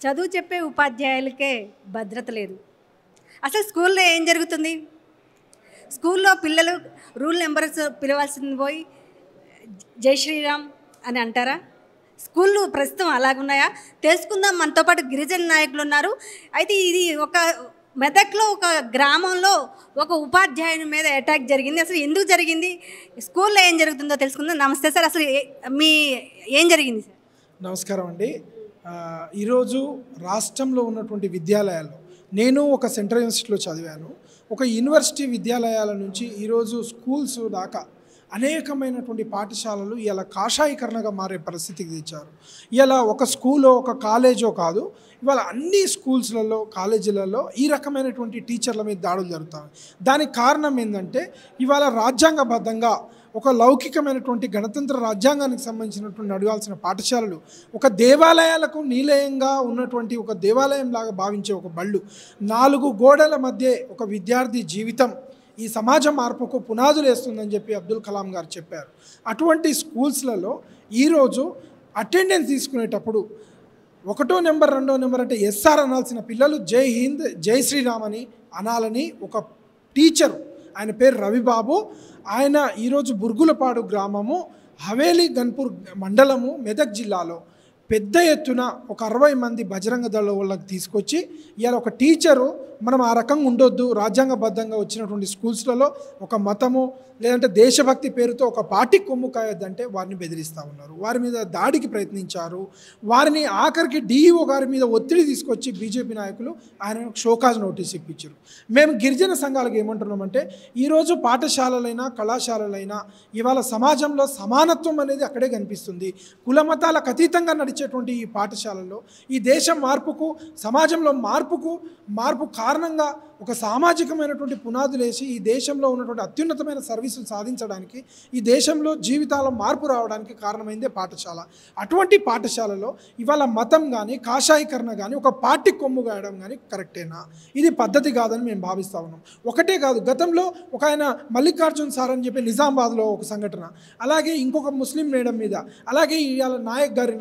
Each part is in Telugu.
చదువు చెప్పే ఉపాధ్యాయులకే భద్రత లేదు. అసలు స్కూల్లో ఏం జరుగుతుంది? స్కూల్లో పిల్లలు రూల్ నెంబర్స్ పిలవాల్సింది పోయి జై శ్రీరామ్ అని అంటారా? స్కూళ్ళు ప్రస్తుతం అలాగున్నాయా? తెలుసుకుందాం. మనతో పాటు గిరిజన నాయకులు ఉన్నారు. అయితే ఇది ఒక మెదక్లో ఒక గ్రామంలో ఒక ఉపాధ్యాయుని మీద అటాక్ జరిగింది. అసలు ఎందుకు జరిగింది, స్కూల్లో ఏం జరుగుతుందో తెలుసుకుందాం. నమస్తే సార్. అసలు ఏం జరిగింది సార్? నమస్కారం అండి. ఈరోజు రాష్ట్రంలో ఉన్నటువంటి విద్యాలయాల్లో నేను ఒక సెంట్రల్ యూనివర్సిటీలో చదివాను. ఒక యూనివర్సిటీ విద్యాలయాల నుంచి ఈరోజు స్కూల్స్ దాకా అనేకమైనటువంటి పాఠశాలలు ఇలా కాషాయీకరణగా మారే పరిస్థితికి తెచ్చారు. ఇలా ఒక స్కూలో ఒక కాలేజో కాదు, ఇవాళ అన్ని స్కూల్స్లలో కాలేజీలలో ఈ రకమైనటువంటి టీచర్ల మీద దాడులు జరుగుతాయి. దానికి కారణం ఏంటంటే ఇవాళ రాజ్యాంగబద్ధంగా ఒక లౌకికమైనటువంటి గణతంత్ర రాజ్యాంగానికి సంబంధించినటువంటి నడవాల్సిన పాఠశాలలు ఒక దేవాలయాలకు నిలయంగా ఉన్నటువంటి ఒక దేవాలయం లాగా భావించే ఒక బళ్ళు, 4 గోడల మధ్య ఒక విద్యార్థి జీవితం ఈ సమాజ మార్పుకు పునాదులు వేస్తుందని చెప్పి అబ్దుల్ కలాం గారు చెప్పారు. అటువంటి స్కూల్స్లలో ఈరోజు అటెండెన్స్ తీసుకునేటప్పుడు 1వ నెంబర్ 2వ నెంబర్ అంటే ఎస్ఆర్ అనాల్సిన పిల్లలు జై హింద్ జై శ్రీరామ్ అని అనాలని ఒక టీచరు, ఆయన పేరు రవిబాబు, ఆయన ఈరోజు బుర్గులపాడు గ్రామము హవేలీ గన్పూర్ మండలము మెదక్ జిల్లాలో పెద్ద ఎత్తున ఒక 60 మంది బజరంగ దళ వాళ్ళకి తీసుకొచ్చి ఇవాళ ఒక టీచరు మనం ఆ రకంగా ఉండొద్దు, రాజ్యాంగబద్ధంగా వచ్చినటువంటి స్కూల్స్లలో ఒక మతము లేదంటే దేశభక్తి పేరుతో ఒక పార్టీ కొమ్ము కాయొద్దంటే వారిని బెదిరిస్తూ ఉన్నారు, వారి మీద దాడికి ప్రయత్నించారు. వారిని ఆఖరికి డిఈఓ గారి మీద ఒత్తిడి తీసుకొచ్చి బీజేపీ నాయకులు ఆయన షోకాజ్ నోటీస్ ఇప్పించారు. మేము గిరిజన సంఘాలకు ఏమంటున్నామంటే ఈరోజు పాఠశాలలైనా కళాశాలలైనా ఇవాళ సమాజంలో సమానత్వం అనేది అక్కడే కనిపిస్తుంది. కుల మతాలకు అతీతంగా నడిచేటువంటి ఈ పాఠశాలల్లో ఈ దేశం మార్పుకు సమాజంలో మార్పు కారణంగా ఒక సామాజికమైనటువంటి పునాదులు వేసి ఈ దేశంలో ఉన్నటువంటి అత్యున్నతమైన సర్వీసులు సాధించడానికి ఈ దేశంలో జీవితాల మార్పు రావడానికి కారణమైందే పాఠశాల. అటువంటి పాఠశాలలో ఇవాళ మతం కానీ కాషాయీకరణ కానీ ఒక పార్టీ కొమ్ము గాయడం కానీ కరెక్టేనా? ఇది పద్ధతి కాదని మేము భావిస్తూ ఉన్నాం. ఒకటే కాదు, గతంలో ఒక ఆయన మల్లికార్జున్ సార్ అని చెప్పి నిజామాబాద్లో ఒక సంఘటన, అలాగే ఇంకొక ముస్లిం మేడం మీద, అలాగే ఇవాళ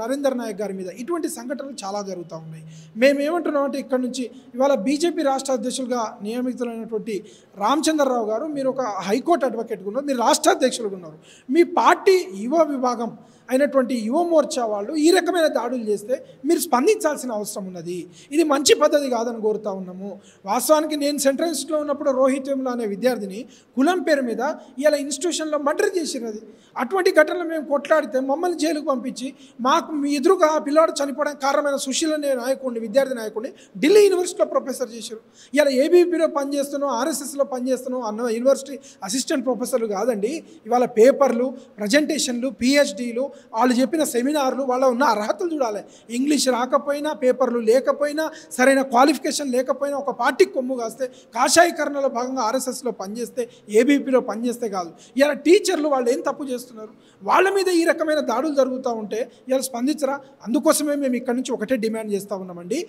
నరేందర్ నాయక్ గారి మీద ఇటువంటి సంఘటనలు చాలా జరుగుతూ ఉన్నాయి. మేమేమంటున్నామంటే ఇక్కడ నుంచి ఇవాళ బీజేపీ రాష్ట్ర అధ్యక్షులుగా నియమితులైనటువంటి రామచంద్రరావు గారు, మీరు ఒక హైకోర్టు అడ్వకేట్గా ఉన్నారు, మీరు రాష్ట్ర అధ్యక్షులుగా ఉన్నారు, మీ పార్టీ యువ విభాగం అయినటువంటి యువ మోర్చా వాళ్ళు ఈ రకమైన దాడులు చేస్తే మీరు స్పందించాల్సిన అవసరం ఉన్నది. ఇది మంచి పద్ధతి కాదని కోరుతా ఉన్నాము. వాస్తవానికి నేను సెంట్రల్ ఇన్స్టిట్యూట్లో ఉన్నప్పుడు రోహిత్ వేముల అనే విద్యార్థిని కులం పేరు మీద ఇలా ఇన్స్టిట్యూషన్లో మర్డర్ చేసినది. అటువంటి ఘటనలు మేము కొట్లాడితే మమ్మల్ని జైలుకు పంపించి మాకు మీ ఎదురుగా పిల్లాడు చనిపోవడానికి కారణమైన సుశీల్ అనే నాయకుడిని, విద్యార్థి నాయకుడిని ఢిల్లీ యూనివర్సిటీలో ప్రొఫెసర్ చేశారు. ఇలా ఏబీపీలో పనిచేస్తున్నాం, ఆర్ఎస్ఎస్లో పనిచేస్తున్నాం అన్న యూనివర్సిటీ అసిస్టెంట్ ప్రొఫెసర్లు కాదండి. ఇవాళ పేపర్లు, ప్రజెంటేషన్లు, పిహెచ్డీలు, వాళ్ళు చెప్పిన సెమినార్లు, వాళ్ళ ఉన్న అర్హతలు చూడాలి. ఇంగ్లీష్ రాకపోయినా, పేపర్లు లేకపోయినా, సరైన క్వాలిఫికేషన్ లేకపోయినా ఒక పార్టీకి కొమ్ము కాస్తే, కాషాయీకరణలో భాగంగా ఆర్ఎస్ఎస్లో పనిచేస్తే, ఏబీపీలో పనిచేస్తే కాదు. ఇలా టీచర్లు వాళ్ళు ఏం తప్పు చేస్తున్నారు? వాళ్ళ మీద ఈ రకమైన దాడులు జరుగుతూ ఉంటే ఇలా స్పందించరా? అందుకోసమే మేము ఇక్కడి నుంచి ఒకటే డిమాండ్ చేస్తూ ఉన్నామండి.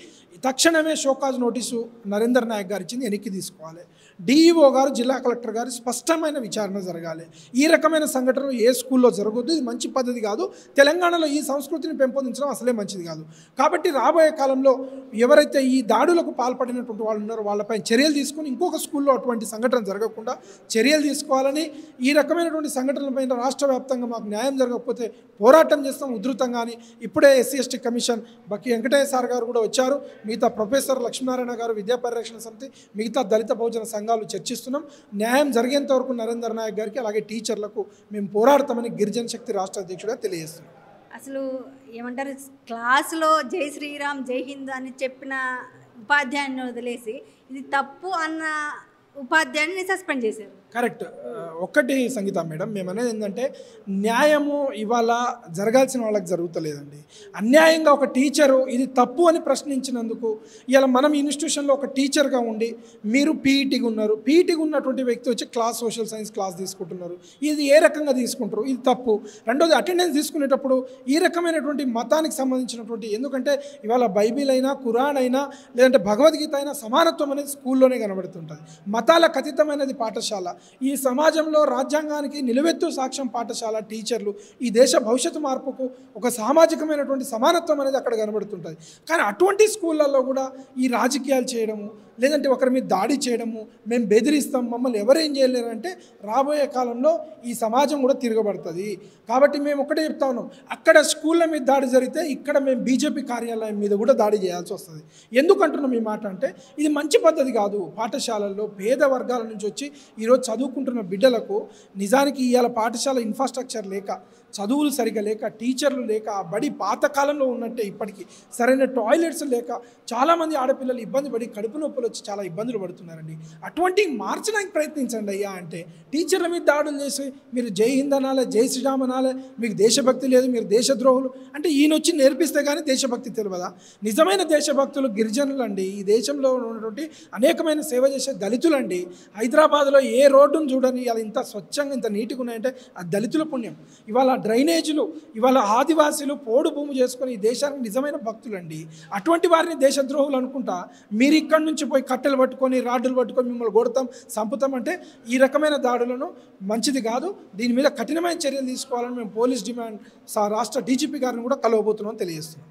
తక్షణమే షోకాజ్ నోటీసు నరేందర్ నాయక్ గారు ఇచ్చింది వెనక్కి తీసుకోవాలి. డిఈఓ గారు, జిల్లా కలెక్టర్ గారు స్పష్టమైన విచారణ జరగాలి. ఈ రకమైన సంఘటనలు ఏ స్కూల్లో జరగొద్దు. ఇది మంచి పద్ధతి కాదు. తెలంగాణలో ఈ సంస్కృతిని పెంపొందించడం అసలే మంచిది కాదు. కాబట్టి రాబోయే కాలంలో ఎవరైతే ఈ దాడులకు పాల్పడినటువంటి వాళ్ళు ఉన్నారో వాళ్ళపై చర్యలు తీసుకుని ఇంకొక స్కూల్లో అటువంటి సంఘటన జరగకుండా చర్యలు తీసుకోవాలని, ఈ రకమైనటువంటి సంఘటనలపైన రాష్ట్ర వ్యాప్తంగా మాకు న్యాయం జరగకపోతే పోరాటం చేస్తాం ఉధృతంగాని. ఇప్పుడే ఎస్సీ ఎస్టీ కమిషన్ బక్కి వెంకటయ్య సార్ గారు కూడా వచ్చారు, మిగతా ప్రొఫెసర్ లక్ష్మీనారాయణ గారు, విద్యా పరిరక్షణ సమితి, మిగతా దళిత బహుజన సంఘాలు చర్చిస్తున్నాం. న్యాయం జరిగేంత వరకు నరేందర్ నాయక్ గారికి అలాగే టీచర్లకు మేము పోరాడతామని గిరిజన శక్తి రాష్ట్ర అధ్యక్షుడిగా తెలియజేస్తున్నాం. అసలు ఏమంటారు, క్లాసులో జై శ్రీరామ్ జై హింద్ అని చెప్పిన ఉపాధ్యాయుని వదిలేసి ఇది తప్పు అన్న ఉపాధ్యాయుని సస్పెండ్ చేశారు. కరెక్ట్. ఒక్కటి సంగీత మేడం, మేము అనేది ఏంటంటే న్యాయము ఇవాళ జరగాల్సిన వాళ్ళకి జరుగుతలేదండి. అన్యాయంగా ఒక టీచరు ఇది తప్పు అని ప్రశ్నించినందుకు ఇలా మనం ఇన్స్టిట్యూషన్లో ఒక టీచర్గా ఉండి మీరు పీఈటీగా ఉన్నారు, పీఈటీగా ఉన్నటువంటి వ్యక్తి వచ్చి సోషల్ సైన్స్ క్లాస్ తీసుకుంటున్నారు, ఇది ఏ రకంగా తీసుకుంటారు? ఇది తప్పు. రెండోది, అటెండెన్స్ తీసుకునేటప్పుడు ఈ రకమైనటువంటి మతానికి సంబంధించినటువంటి, ఎందుకంటే ఇవాళ బైబిల్ అయినా ఖురాన్ అయినా లేదంటే భగవద్గీత అయినా సమానత్వం అనేది స్కూల్లోనే కనబడుతుంటుంది. మతాలకు అతీతమైనది పాఠశాల. ఈ సమాజంలో రాజ్యాంగానికి నిలువెత్తు సాక్ష్యం పాఠశాల టీచర్లు ఈ దేశ భవిష్యత్తు మార్పుకు ఒక సామాజికమైనటువంటి సమానత్వం అనేది అక్కడ కనబడుతుంటుంది. కానీ అటువంటి స్కూళ్ళల్లో కూడా ఈ రాజకీయాలు చేయడము, లేదంటే ఒకరి మీద దాడి చేయడము, మేము బెదిరిస్తాం, మమ్మల్ని ఎవరేం చేయలేరు అంటే రాబోయే కాలంలో ఈ సమాజం కూడా తిరగబడుతుంది. కాబట్టి మేము ఒకటే చెప్తా ఉన్నాం, అక్కడ స్కూళ్ళ మీద దాడి జరిగితే ఇక్కడ మేము బీజేపీ కార్యాలయం మీద కూడా దాడి చేయాల్సి వస్తుంది. ఎందుకంటున్నాం ఈ మాట అంటే ఇది మంచి పద్ధతి కాదు. పాఠశాలల్లో పేద వర్గాల నుంచి వచ్చి ఈరోజు చదువుకుంటున్న బిడ్డలకు నిజానికి ఇవాళ పాఠశాల ఇన్ఫ్రాస్ట్రక్చర్ లేక, చదువులు సరిగా లేక, టీచర్లు లేక, ఆ బడి పాతకాలంలో ఉన్నట్టే ఇప్పటికీ సరైన టాయిలెట్స్ లేక చాలామంది ఆడపిల్లలు ఇబ్బంది పడి కడుపు నొప్పులు వచ్చి చాలా ఇబ్బందులు పడుతున్నారండి. అటువంటి మార్చడానికి ప్రయత్నించండి అయ్యా అంటే టీచర్ల మీద దాడులు చేసి మీరు జై హింద్ అనాలే, జై శ్రీరామ్ అనాలే, మీకు దేశభక్తి లేదు, మీరు దేశద్రోహులు అంటే ఈయన వచ్చి నేర్పిస్తే కానీ దేశభక్తి తెలియదా? నిజమైన దేశభక్తులు గిరిజనులు అండి. ఈ దేశంలో ఉన్నటువంటి అనేకమైన సేవ చేసే దళితులండి. హైదరాబాద్లో ఏ రోడ్డును చూడని ఇలా ఇంత స్వచ్ఛంగా ఇంత నీట్గా ఉన్నాయంటే ఆ దళితుల పుణ్యం. ఇవాళ డ్రైనేజీలు, ఇవాళ ఆదివాసీలు పోడు భూమి చేసుకొని ఈ దేశానికి నిజమైన భక్తులండి. అటువంటి వారిని దేశద్రోహులు అనుకుంటా మీరు ఇక్కడి నుంచి పోయి కట్టెలు పట్టుకొని రాడ్డులు పట్టుకొని మిమ్మల్ని కొడతాం, చంపుతాం అంటే ఈ రకమైన దాడులను మంచిది కాదు. దీని మీద కఠినమైన చర్యలు తీసుకోవాలని మేము పోలీస్ డిమాండ్ రాష్ట్ర డీజీపీ గారిని కూడా కలవబోతున్నాం తెలియజేస్తున్నాం.